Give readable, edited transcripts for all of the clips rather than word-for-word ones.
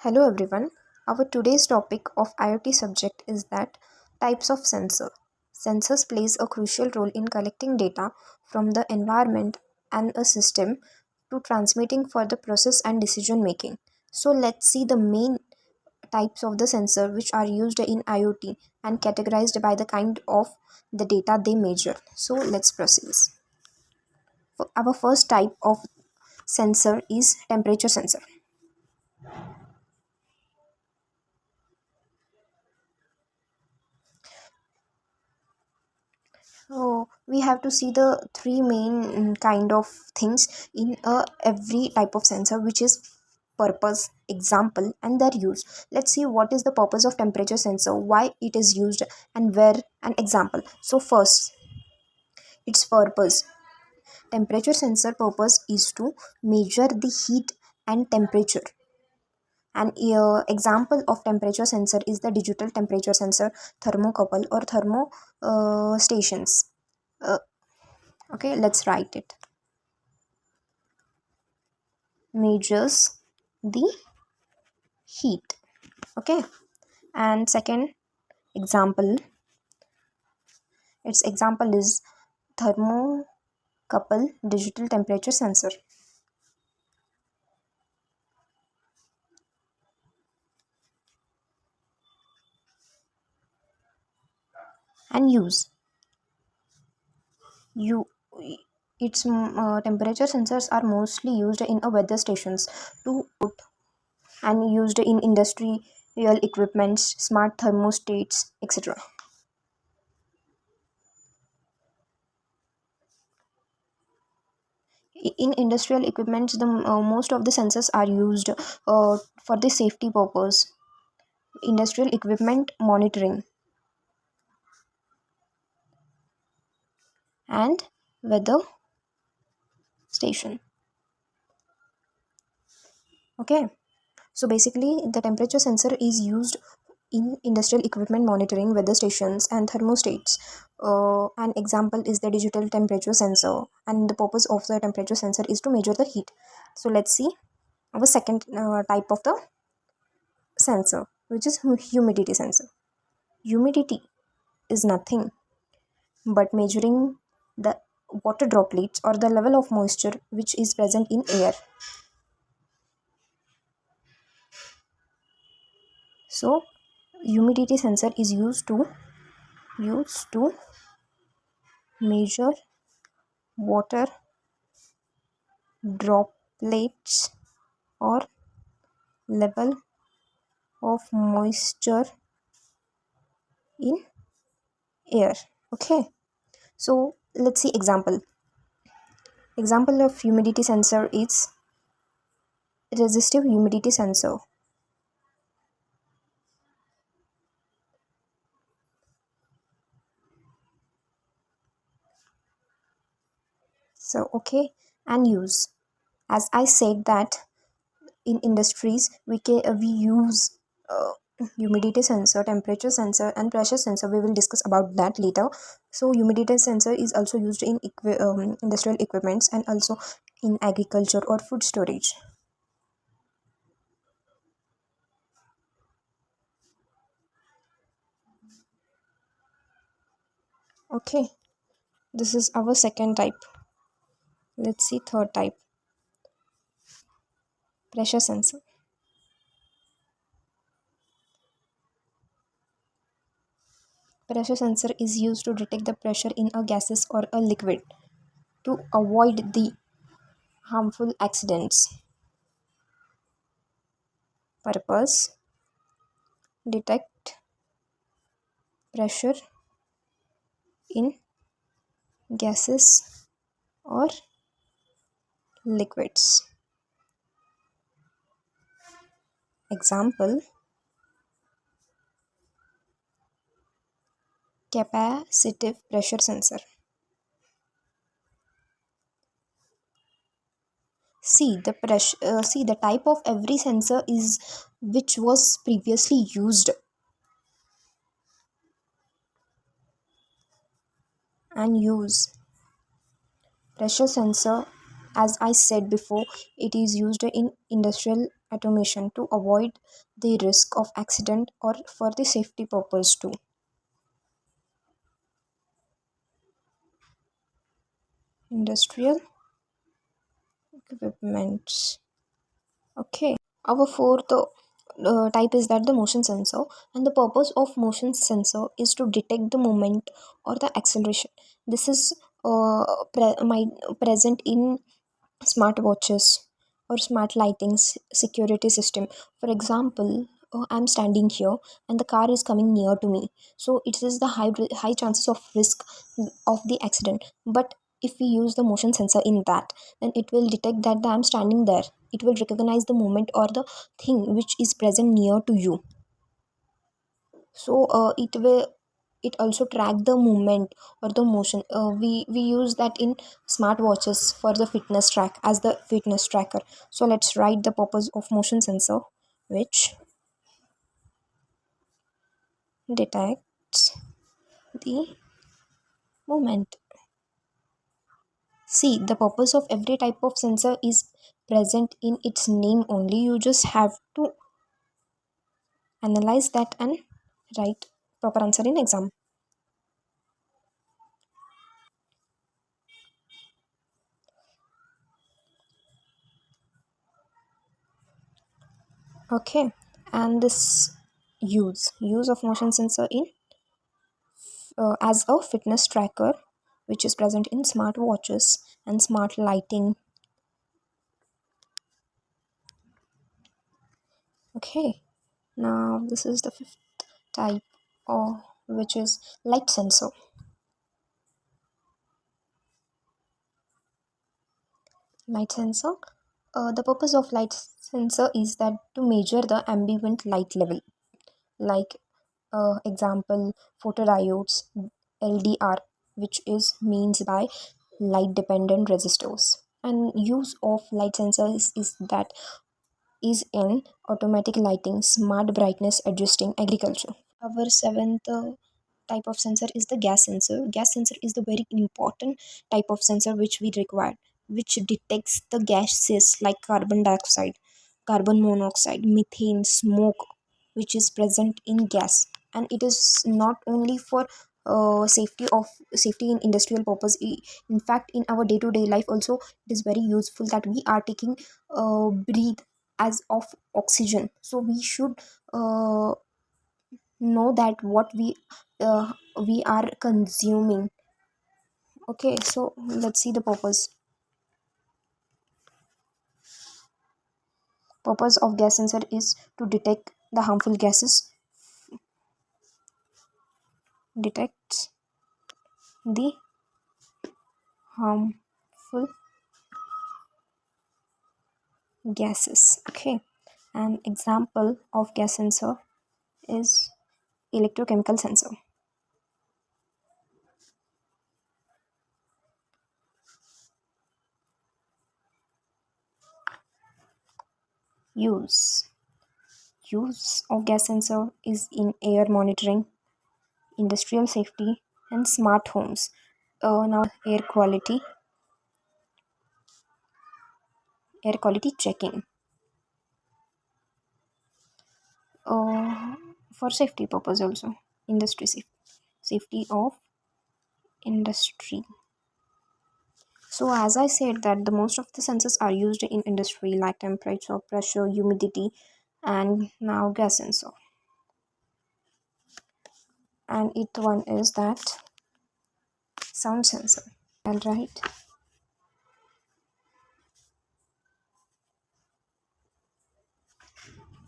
Hello everyone. Our today's topic of IoT subject is that types of sensor. Sensors plays a crucial role in collecting data from the environment and a system to transmitting for the process and decision making. So let's see the main types of the sensor which are used in IoT and categorized by the kind of the data they measure. So let's proceed. Our first type of sensor is temperature sensor. So we have to see the three main kind of things in every type of sensor, which is purpose, example, and their use. Let's see what is the purpose of temperature sensor, why it is used, and where an example. So first, its purpose. Temperature sensor purpose is to measure the heat and temperature. An example of temperature sensor is the digital temperature sensor, thermocouple, or thermo stations. Uh, okay, let's write it. Measures the heat. Okay, and second example, its example is thermocouple digital temperature sensor. And use you its temperature sensors are mostly used in a weather stations to and used in industrial equipments, smart thermostats, etc. In industrial equipments, the most of the sensors are used for the safety purpose, industrial equipment monitoring, and weather station. Okay, so basically the temperature sensor is used in industrial equipment monitoring, weather stations, and thermostats. An example is the digital temperature sensor, and the purpose of the temperature sensor is to measure the heat. So let's see our second type of the sensor, which is humidity sensor. Humidity is nothing but measuring the water droplets or the level of moisture which is present in air. So humidity sensor is used to measure water droplets or level of moisture in air. Okay, so let's see example of humidity sensor is resistive humidity sensor. So okay, and use, as I said that in industries we use humidity sensor, temperature sensor, and pressure sensor. We will discuss about that later. So humidity sensor is also used in industrial equipments and also in agriculture or food storage. Okay, this is our second type. Let's see third type, pressure sensor. Pressure sensor is used to detect the pressure in a gases or a liquid to avoid the harmful accidents. Purpose: detect pressure in gases or liquids. Example: capacitive pressure sensor. See the type of every sensor is which was previously used. And use pressure sensor, as I said before, it is used in industrial automation to avoid the risk of accident or for the safety purpose too. Industrial equipments. Okay. Our fourth type is that the motion sensor, and the purpose of motion sensor is to detect the movement or the acceleration. This is present in smartwatches or smart lightings security system. For example, I'm standing here and the car is coming near to me, so it is the high chances of risk of the accident. But if we use the motion sensor in that, then it will detect that I'm standing there. It will recognize the movement or the thing which is present near to you. So it also track the movement or the motion. We use that in smartwatches for the fitness track as the fitness tracker. So let's write the purpose of motion sensor, which detects the movement. See, the purpose of every type of sensor is present in its name only. You just have to analyze that and write proper answer in exam. Okay. And this use of motion sensor in as a fitness tracker, which is present in smart watches and smart lighting. Okay, now this is the fifth type, or which is light sensor. Light sensor. The purpose of light sensor is that to measure the ambient light level, like example photodiodes, LDR, which is means by light dependent resistors. And use of light sensors is that is in automatic lighting, smart brightness adjusting, agriculture. Our seventh type of sensor is the gas sensor. Gas sensor is the very important type of sensor which we require, which detects the gases like carbon dioxide, carbon monoxide, methane, smoke, which is present in gas. And it is not only for safety in industrial purpose. In fact, in our day-to-day life also, it is very useful that we are taking breathe as of oxygen. So we should know that what we are consuming. Okay, so let's see the purpose of gas sensor is to detect the harmful gases, detects the harmful gases. Okay, an example of gas sensor is electrochemical sensor. Use of gas sensor is in air monitoring, industrial safety, and smart homes. Now air quality checking, uh, for safety purpose also, industry safety of industry. So as I said that the most of the sensors are used in industry like temperature, pressure, humidity, and now gas sensor. And it one is that sound sensor. All right.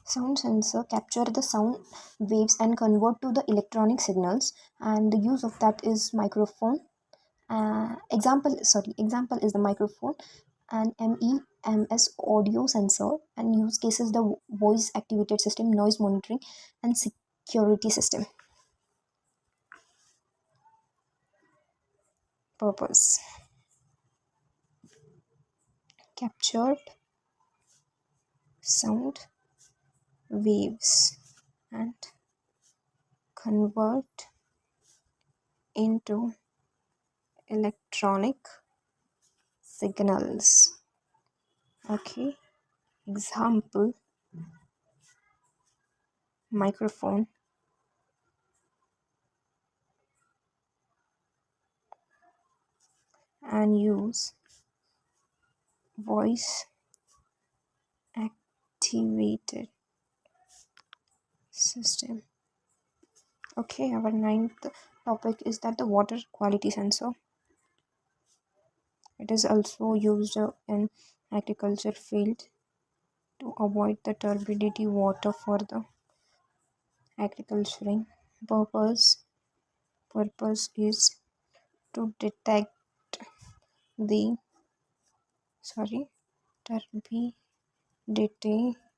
Sound sensor capture the sound waves and convert to the electronic signals, and the use of that is microphone. Example is the microphone and MEMS audio sensor, and use cases the voice activated system, noise monitoring, and security system. Purpose: captured sound waves and convert into electronic signals. Okay. Example microphone, and use voice activated system. Okay, our ninth topic is that the water quality sensor. It is also used in agriculture field to avoid the turbidity water for the agriculturing purpose is to detect the turbidity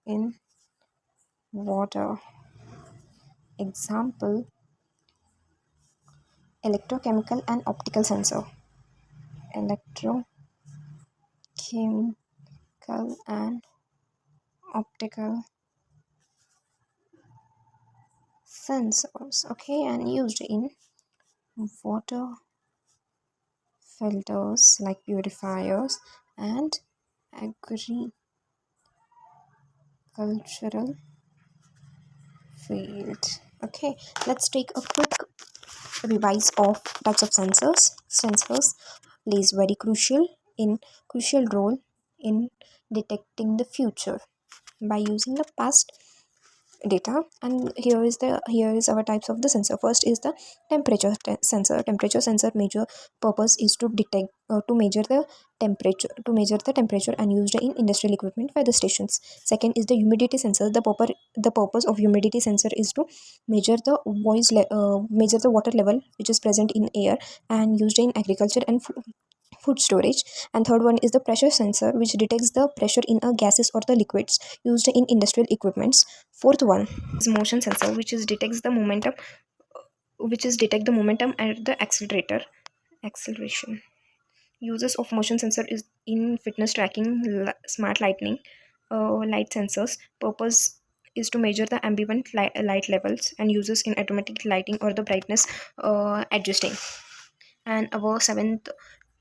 in water. Example: electrochemical and optical sensor. Electrochemical and optical sensors. Okay, and used in water filters like purifiers and agricultural field. Okay, let's take a quick revise of types of sensors. Sensors plays very crucial role in detecting the future by using the past data. And here is our types of the sensor. First is the sensor. Temperature sensor major purpose is to detect to measure the temperature and used in industrial equipment weather stations. Second is the humidity sensor. The purpose of humidity sensor is to measure the water level which is present in air and used in agriculture and food storage. And third one is the pressure sensor, which detects the pressure in a gases or the liquids used in industrial equipments. Fourth one is motion sensor, which is detect the momentum and the acceleration. Uses of motion sensor is in fitness tracking, smart lighting, light sensors. Purpose is to measure the ambient light levels and uses in automatic lighting or the brightness adjusting. And our seventh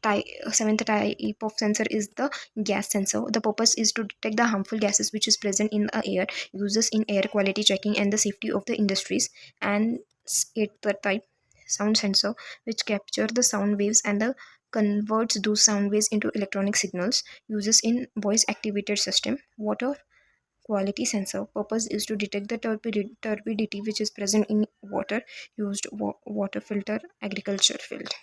type of sensor is the gas sensor. The purpose is to detect the harmful gases which is present in the air, uses in air quality checking and the safety of the industries. And eighth type, sound sensor, which capture the sound waves and the converts those sound waves into electronic signals, uses in voice activated system. Water quality sensor, purpose is to detect the turbidity which is present in water, used water filter agriculture field.